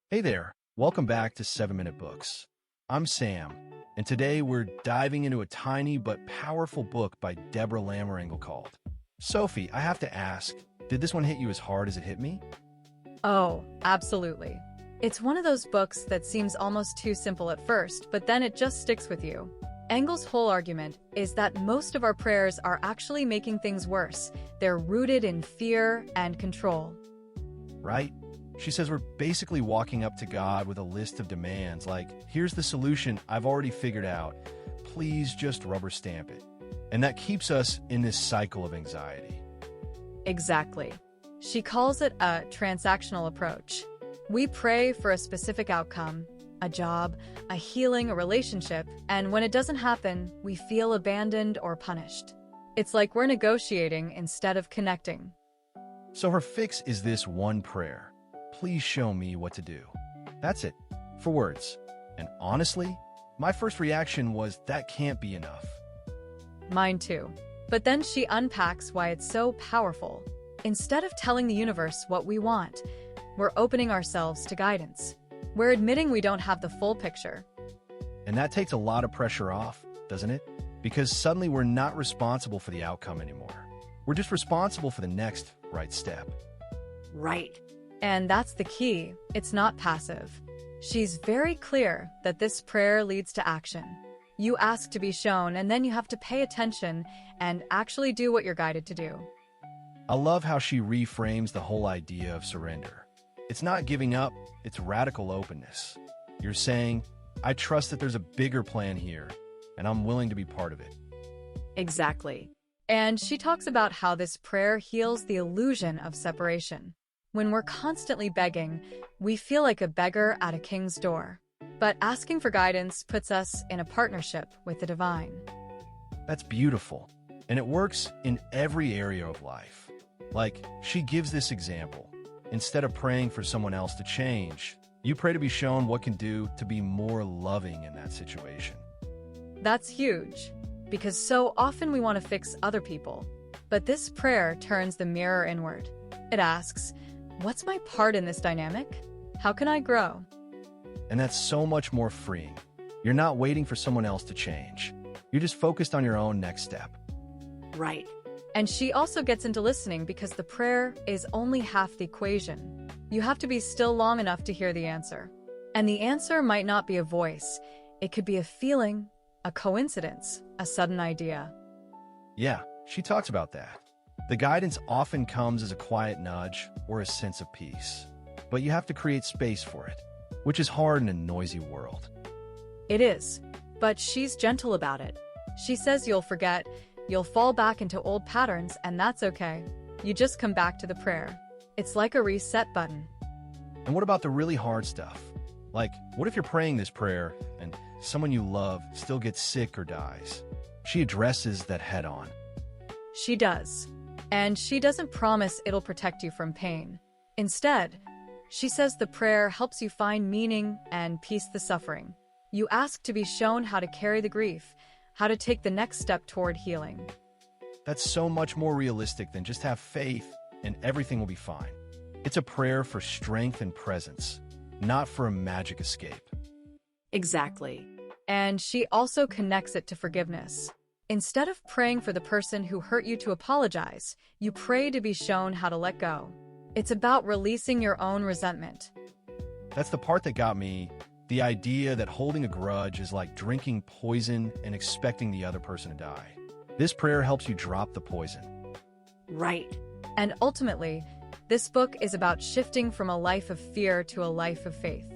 Hey there, welcome back to 7 Minute Books. I'm Sam, and today we're diving into a tiny but powerful book by Debra Landwehr Engle called Sophie. I have to ask, did this one hit you as hard as it hit me? Oh, absolutely. It's one of those books that seems almost too simple at first, but then it just sticks with you. Engle's whole argument is that most of our prayers are actually making things worse. They're rooted in fear and control. Right? She says we're basically walking up to God with a list of demands like, here's the solution I've already figured out. Please just rubber stamp it. And that keeps us in this cycle of anxiety. Exactly. She calls it a transactional approach. We pray for a specific outcome, a job, a healing, a relationship, and when it doesn't happen, we feel abandoned or punished. It's like we're negotiating instead of connecting. So her fix is this one prayer. Please show me what to do. That's it, for words. And honestly, my first reaction was that can't be enough. Mine too. But then she unpacks why it's so powerful. Instead of telling the universe what we want, we're opening ourselves to guidance. We're admitting we don't have the full picture. And that takes a lot of pressure off, doesn't it? Because suddenly we're not responsible for the outcome anymore. We're just responsible for the next right step. Right. And that's the key. It's not passive. She's very clear that this prayer leads to action. You ask to be shown, and then you have to pay attention and actually do what you're guided to do. I love how she reframes the whole idea of surrender. It's not giving up, it's radical openness. You're saying, I trust that there's a bigger plan here, and I'm willing to be part of it. Exactly. And she talks about how this prayer heals the illusion of separation. When we're constantly begging, we feel like a beggar at a king's door. But asking for guidance puts us in a partnership with the divine. That's beautiful. And it works in every area of life. Like, she gives this example. Instead of praying for someone else to change, you pray to be shown what can do to be more loving in that situation. That's huge, because so often we want to fix other people. But this prayer turns the mirror inward. It asks, what's my part in this dynamic? How can I grow? And that's so much more freeing. You're not waiting for someone else to change. You're just focused on your own next step. Right. And she also gets into listening because the prayer is only half the equation. You have to be still long enough to hear the answer. And the answer might not be a voice. It could be a feeling, a coincidence, a sudden idea. Yeah, she talks about that. The guidance often comes as a quiet nudge or a sense of peace. But you have to create space for it, which is hard in a noisy world. It is. But she's gentle about it. She says you'll forget, you'll fall back into old patterns, and that's okay. You just come back to the prayer. It's like a reset button. And what about the really hard stuff? Like, what if you're praying this prayer and someone you love still gets sick or dies? She addresses that head on. She does. And she doesn't promise it'll protect you from pain. Instead, she says the prayer helps you find meaning and peace the suffering. You ask to be shown how to carry the grief, how to take the next step toward healing. That's so much more realistic than just have faith and everything will be fine. It's a prayer for strength and presence, not for a magic escape. Exactly. And she also connects it to forgiveness. Instead of praying for the person who hurt you to apologize, you pray to be shown how to let go. It's about releasing your own resentment. That's the part that got me. The idea that holding a grudge is like drinking poison and expecting the other person to die. This prayer helps you drop the poison. Right. And ultimately, this book is about shifting from a life of fear to a life of faith.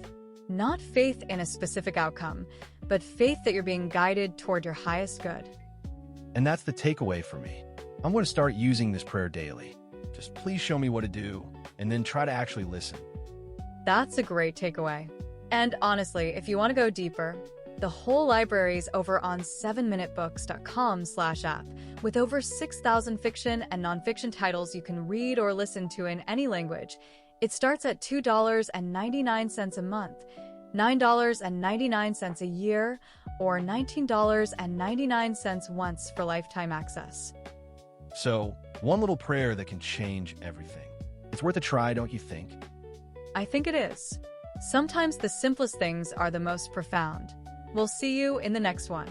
Not faith in a specific outcome, but faith that you're being guided toward your highest good. And that's the takeaway for me. I'm going to start using this prayer daily. Just please show me what to do, and then try to actually listen. That's a great takeaway. And honestly, if you want to go deeper, the whole library is over on 7minutebooks.com/app with over 6,000 fiction and nonfiction titles you can read or listen to in any language. It starts at $2.99 a month, $9.99 a year, or $19.99 once for lifetime access. So, one little prayer that can change everything. It's worth a try, don't you think? I think it is. Sometimes the simplest things are the most profound. We'll see you in the next one.